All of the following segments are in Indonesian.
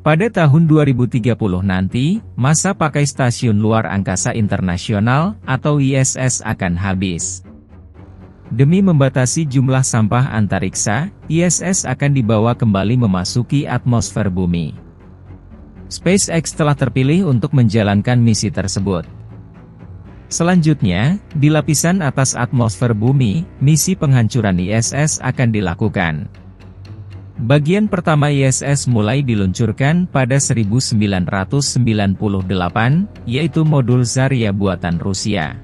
Pada tahun 2030 nanti, masa pakai Stasiun Luar Angkasa Internasional atau ISS akan habis. Demi membatasi jumlah sampah antariksa, ISS akan dibawa kembali memasuki atmosfer bumi. SpaceX telah terpilih untuk menjalankan misi tersebut. Selanjutnya, di lapisan atas atmosfer bumi, misi penghancuran ISS akan dilakukan. Bagian pertama ISS mulai diluncurkan pada 1998, yaitu modul Zarya buatan Rusia.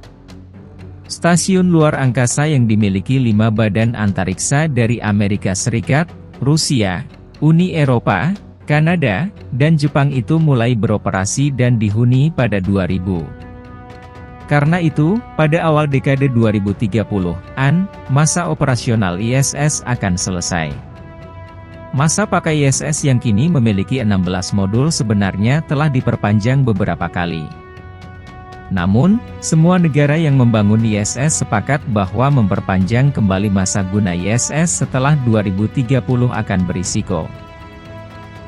Stasiun luar angkasa yang dimiliki 5 badan antariksa dari Amerika Serikat, Rusia, Uni Eropa, Kanada, dan Jepang itu mulai beroperasi dan dihuni pada 2000. Karena itu, pada awal dekade 2030-an, masa operasional ISS akan selesai. Masa pakai ISS yang kini memiliki 16 modul sebenarnya telah diperpanjang beberapa kali. Namun, semua negara yang membangun ISS sepakat bahwa memperpanjang kembali masa guna ISS setelah 2030 akan berisiko.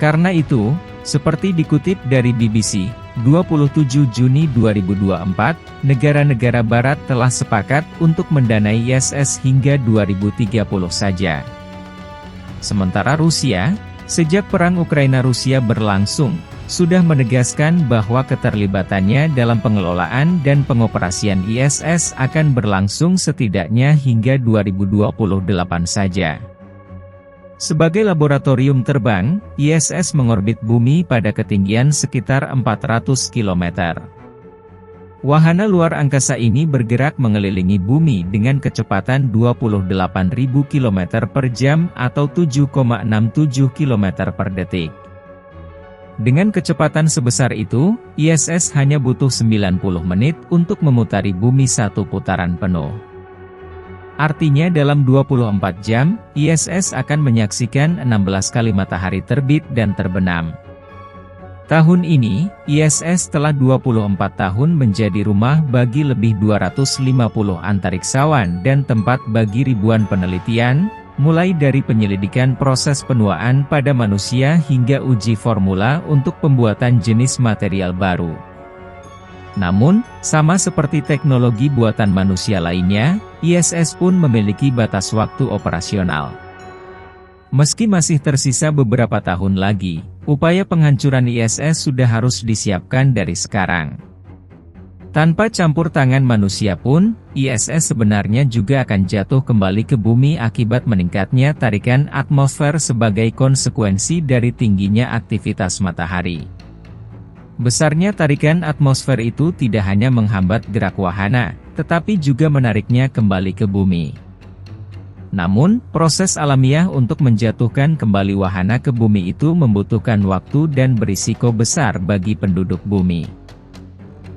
Karena itu, seperti dikutip dari BBC, 27 Juni 2024, negara-negara barat telah sepakat untuk mendanai ISS hingga 2030 saja. Sementara Rusia, sejak perang Ukraina-Rusia berlangsung, sudah menegaskan bahwa keterlibatannya dalam pengelolaan dan pengoperasian ISS akan berlangsung setidaknya hingga 2028 saja. Sebagai laboratorium terbang, ISS mengorbit bumi pada ketinggian sekitar 400 km. Wahana luar angkasa ini bergerak mengelilingi bumi dengan kecepatan 28.000 km per jam atau 7,67 km per detik. Dengan kecepatan sebesar itu, ISS hanya butuh 90 menit untuk memutari bumi satu putaran penuh. Artinya dalam 24 jam, ISS akan menyaksikan 16 kali matahari terbit dan terbenam. Tahun ini, ISS telah 24 tahun menjadi rumah bagi lebih 250 antariksawan dan tempat bagi ribuan penelitian, mulai dari penyelidikan proses penuaan pada manusia hingga uji formula untuk pembuatan jenis material baru. Namun, sama seperti teknologi buatan manusia lainnya, ISS pun memiliki batas waktu operasional. Meski masih tersisa beberapa tahun lagi, upaya penghancuran ISS sudah harus disiapkan dari sekarang. Tanpa campur tangan manusia pun, ISS sebenarnya juga akan jatuh kembali ke bumi akibat meningkatnya tarikan atmosfer sebagai konsekuensi dari tingginya aktivitas matahari. Besarnya tarikan atmosfer itu tidak hanya menghambat gerak wahana, tetapi juga menariknya kembali ke bumi. Namun, proses alamiah untuk menjatuhkan kembali wahana ke bumi itu membutuhkan waktu dan berisiko besar bagi penduduk bumi.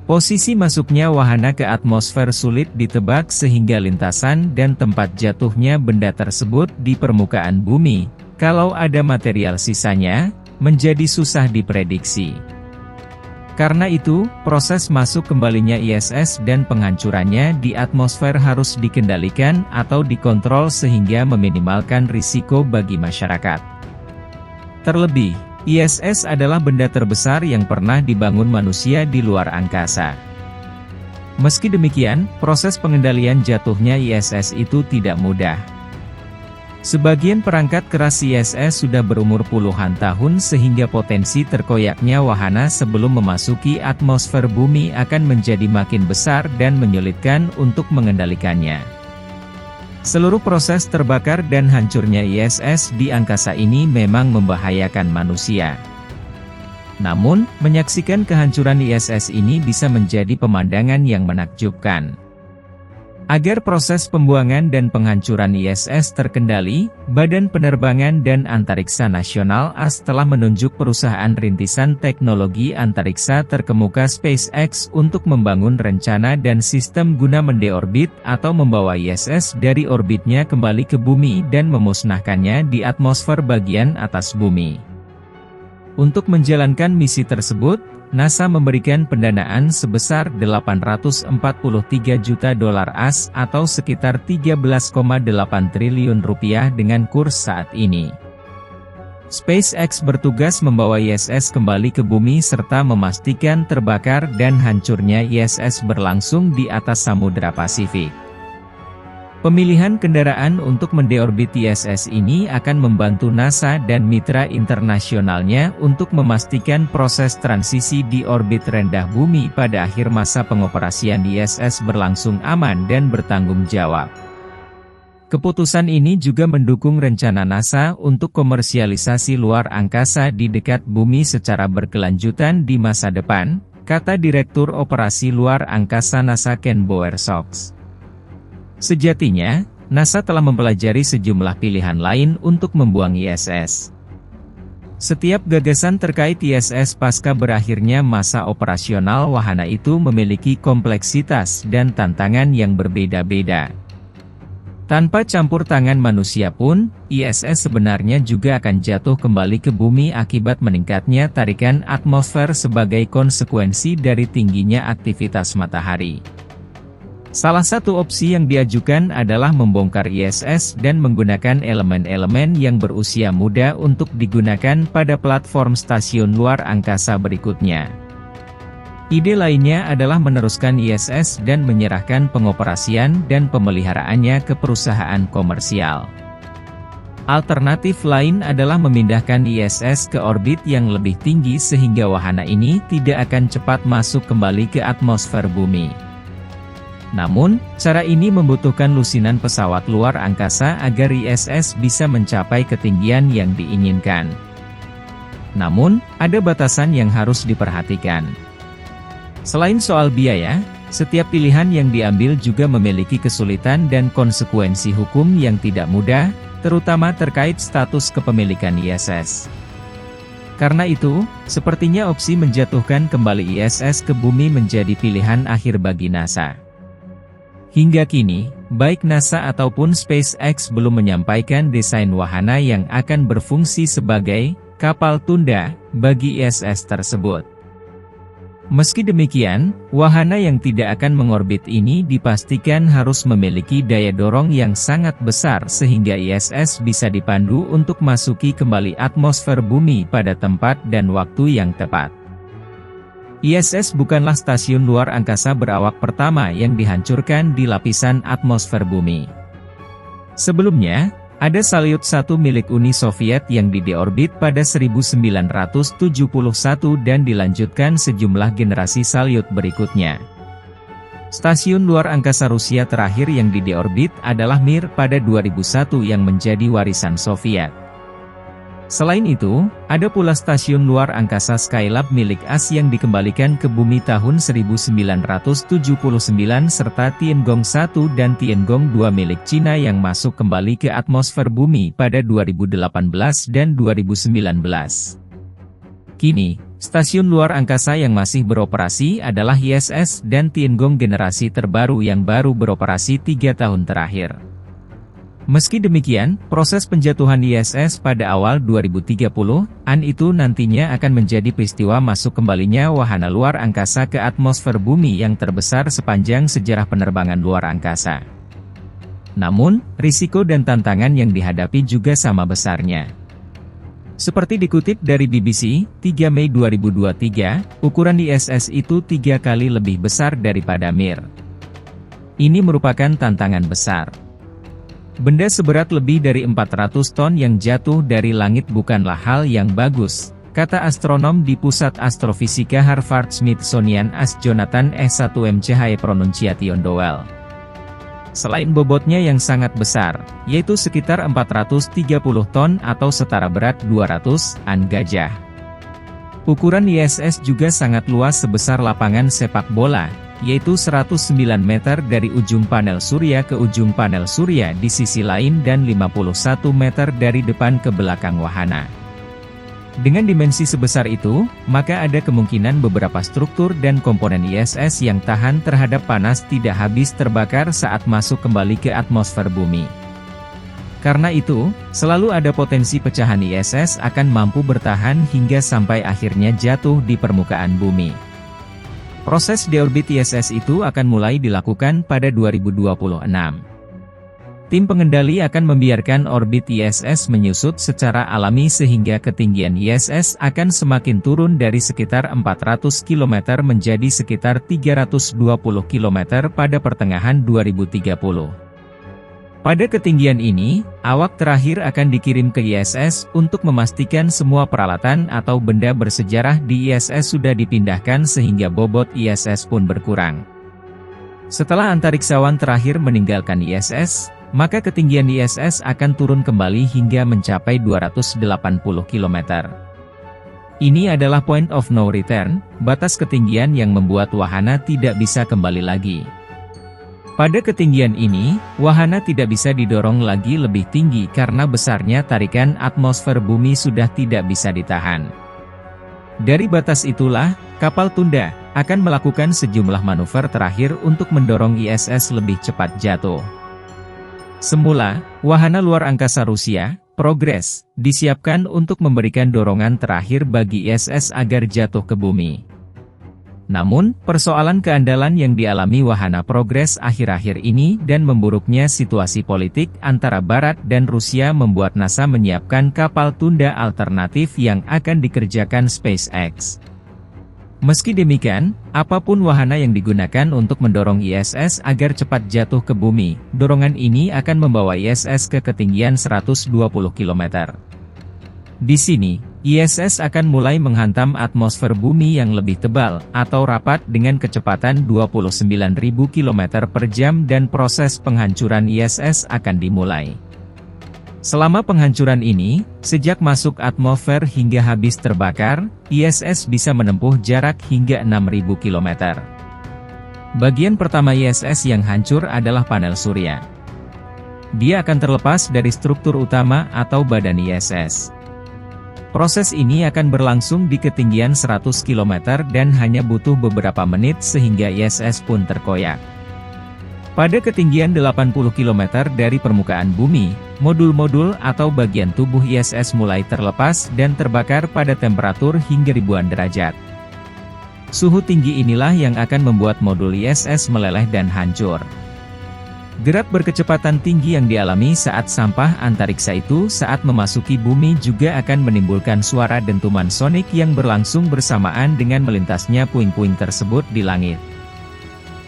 Posisi masuknya wahana ke atmosfer sulit ditebak sehingga lintasan dan tempat jatuhnya benda tersebut di permukaan bumi, kalau ada material sisanya, menjadi susah diprediksi. Karena itu, proses masuk kembalinya ISS dan penghancurannya di atmosfer harus dikendalikan atau dikontrol sehingga meminimalkan risiko bagi masyarakat. Terlebih, ISS adalah benda terbesar yang pernah dibangun manusia di luar angkasa. Meski demikian, proses pengendalian jatuhnya ISS itu tidak mudah. Sebagian perangkat keras ISS sudah berumur puluhan tahun sehingga potensi terkoyaknya wahana sebelum memasuki atmosfer bumi akan menjadi makin besar dan menyulitkan untuk mengendalikannya. Seluruh proses terbakar dan hancurnya ISS di angkasa ini memang membahayakan manusia. Namun, menyaksikan kehancuran ISS ini bisa menjadi pemandangan yang menakjubkan. Agar proses pembuangan dan penghancuran ISS terkendali, Badan Penerbangan dan Antariksa Nasional AS telah menunjuk perusahaan rintisan teknologi antariksa terkemuka SpaceX untuk membangun rencana dan sistem guna mendeorbit atau membawa ISS dari orbitnya kembali ke bumi dan memusnahkannya di atmosfer bagian atas bumi. Untuk menjalankan misi tersebut, NASA memberikan pendanaan sebesar $843 juta AS atau sekitar 13,8 triliun rupiah dengan kurs saat ini. SpaceX bertugas membawa ISS kembali ke bumi serta memastikan terbakar dan hancurnya ISS berlangsung di atas Samudra Pasifik. Pemilihan kendaraan untuk mendeorbit ISS ini akan membantu NASA dan mitra internasionalnya untuk memastikan proses transisi di orbit rendah bumi pada akhir masa pengoperasian ISS berlangsung aman dan bertanggung jawab. Keputusan ini juga mendukung rencana NASA untuk komersialisasi luar angkasa di dekat bumi secara berkelanjutan di masa depan, kata Direktur Operasi Luar Angkasa NASA Ken Bowersox. Sejatinya, NASA telah mempelajari sejumlah pilihan lain untuk membuang ISS. Setiap gagasan terkait ISS pasca berakhirnya masa operasional wahana itu memiliki kompleksitas dan tantangan yang berbeda-beda. Tanpa campur tangan manusia pun, ISS sebenarnya juga akan jatuh kembali ke bumi akibat meningkatnya tarikan atmosfer sebagai konsekuensi dari tingginya aktivitas matahari. Salah satu opsi yang diajukan adalah membongkar ISS dan menggunakan elemen-elemen yang berusia muda untuk digunakan pada platform stasiun luar angkasa berikutnya. Ide lainnya adalah meneruskan ISS dan menyerahkan pengoperasian dan pemeliharaannya ke perusahaan komersial. Alternatif lain adalah memindahkan ISS ke orbit yang lebih tinggi sehingga wahana ini tidak akan cepat masuk kembali ke atmosfer bumi. Namun, cara ini membutuhkan lusinan pesawat luar angkasa agar ISS bisa mencapai ketinggian yang diinginkan. Namun, ada batasan yang harus diperhatikan. Selain soal biaya, setiap pilihan yang diambil juga memiliki kesulitan dan konsekuensi hukum yang tidak mudah, terutama terkait status kepemilikan ISS. Karena itu, sepertinya opsi menjatuhkan kembali ISS ke bumi menjadi pilihan akhir bagi NASA. Hingga kini, baik NASA ataupun SpaceX belum menyampaikan desain wahana yang akan berfungsi sebagai kapal tunda bagi ISS tersebut. Meski demikian, wahana yang tidak akan mengorbit ini dipastikan harus memiliki daya dorong yang sangat besar sehingga ISS bisa dipandu untuk masuki kembali atmosfer bumi pada tempat dan waktu yang tepat. ISS bukanlah stasiun luar angkasa berawak pertama yang dihancurkan di lapisan atmosfer bumi. Sebelumnya, ada Salyut 1 milik Uni Soviet yang dideorbit pada 1971 dan dilanjutkan sejumlah generasi Salyut berikutnya. Stasiun luar angkasa Rusia terakhir yang dideorbit adalah Mir pada 2001 yang menjadi warisan Soviet. Selain itu, ada pula stasiun luar angkasa Skylab milik AS yang dikembalikan ke bumi tahun 1979 serta Tiangong 1 dan Tiangong 2 milik Cina yang masuk kembali ke atmosfer bumi pada 2018 dan 2019. Kini, stasiun luar angkasa yang masih beroperasi adalah ISS dan Tiangong generasi terbaru yang baru beroperasi 3 tahun terakhir. Meski demikian, proses penjatuhan ISS pada awal 2030-an itu nantinya akan menjadi peristiwa masuk kembalinya wahana luar angkasa ke atmosfer bumi yang terbesar sepanjang sejarah penerbangan luar angkasa. Namun, risiko dan tantangan yang dihadapi juga sama besarnya. Seperti dikutip dari BBC, 3 Mei 2023, ukuran ISS itu 3 kali lebih besar daripada Mir. Ini merupakan tantangan besar. Benda seberat lebih dari 400 ton yang jatuh dari langit bukanlah hal yang bagus, kata astronom di Pusat Astrofisika Harvard-Smithsonian AS Jonathan S1MCH Pronunciation Dowell. Selain bobotnya yang sangat besar, yaitu sekitar 430 ton atau setara berat 200-an gajah. Ukuran ISS juga sangat luas sebesar lapangan sepak bola, yaitu 109 meter dari ujung panel surya ke ujung panel surya di sisi lain dan 51 meter dari depan ke belakang wahana. Dengan dimensi sebesar itu, maka ada kemungkinan beberapa struktur dan komponen ISS yang tahan terhadap panas tidak habis terbakar saat masuk kembali ke atmosfer bumi. Karena itu, selalu ada potensi pecahan ISS akan mampu bertahan hingga sampai akhirnya jatuh di permukaan bumi. Proses deorbit ISS itu akan mulai dilakukan pada 2026. Tim pengendali akan membiarkan orbit ISS menyusut secara alami sehingga ketinggian ISS akan semakin turun dari sekitar 400 km menjadi sekitar 320 km pada pertengahan 2030. Pada ketinggian ini, awak terakhir akan dikirim ke ISS untuk memastikan semua peralatan atau benda bersejarah di ISS sudah dipindahkan sehingga bobot ISS pun berkurang. Setelah antariksawan terakhir meninggalkan ISS, maka ketinggian ISS akan turun kembali hingga mencapai 280 km. Ini adalah point of no return, batas ketinggian yang membuat wahana tidak bisa kembali lagi. Pada ketinggian ini, wahana tidak bisa didorong lagi lebih tinggi karena besarnya tarikan atmosfer bumi sudah tidak bisa ditahan. Dari batas itulah, kapal Tunda akan melakukan sejumlah manuver terakhir untuk mendorong ISS lebih cepat jatuh. Semula, wahana luar angkasa Rusia, Progress, disiapkan untuk memberikan dorongan terakhir bagi ISS agar jatuh ke bumi. Namun, persoalan keandalan yang dialami wahana Progress akhir-akhir ini dan memburuknya situasi politik antara Barat dan Rusia membuat NASA menyiapkan kapal Tunda alternatif yang akan dikerjakan SpaceX. Meski demikian, apapun wahana yang digunakan untuk mendorong ISS agar cepat jatuh ke bumi, dorongan ini akan membawa ISS ke ketinggian 120 km. Di sini, ISS akan mulai menghantam atmosfer bumi yang lebih tebal, atau rapat dengan kecepatan 29.000 km per jam dan proses penghancuran ISS akan dimulai. Selama penghancuran ini, sejak masuk atmosfer hingga habis terbakar, ISS bisa menempuh jarak hingga 6.000 km. Bagian pertama ISS yang hancur adalah panel surya. Dia akan terlepas dari struktur utama atau badan ISS. Proses ini akan berlangsung di ketinggian 100 km dan hanya butuh beberapa menit sehingga ISS pun terkoyak. Pada ketinggian 80 km dari permukaan bumi, modul-modul atau bagian tubuh ISS mulai terlepas dan terbakar pada temperatur hingga ribuan derajat. Suhu tinggi inilah yang akan membuat modul ISS meleleh dan hancur. Gerak berkecepatan tinggi yang dialami saat sampah antariksa itu saat memasuki bumi juga akan menimbulkan suara dentuman sonik yang berlangsung bersamaan dengan melintasnya puing-puing tersebut di langit.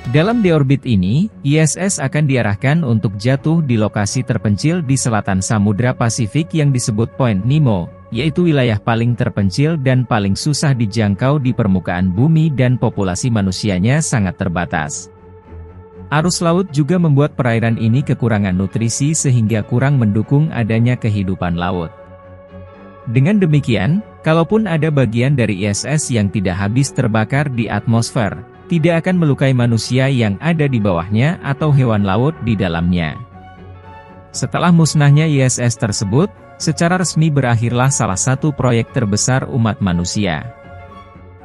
Dalam deorbit ini, ISS akan diarahkan untuk jatuh di lokasi terpencil di selatan Samudra Pasifik yang disebut Point Nemo, yaitu wilayah paling terpencil dan paling susah dijangkau di permukaan bumi dan populasi manusianya sangat terbatas. Arus laut juga membuat perairan ini kekurangan nutrisi sehingga kurang mendukung adanya kehidupan laut. Dengan demikian, kalaupun ada bagian dari ISS yang tidak habis terbakar di atmosfer, tidak akan melukai manusia yang ada di bawahnya atau hewan laut di dalamnya. Setelah musnahnya ISS tersebut, secara resmi berakhirlah salah satu proyek terbesar umat manusia.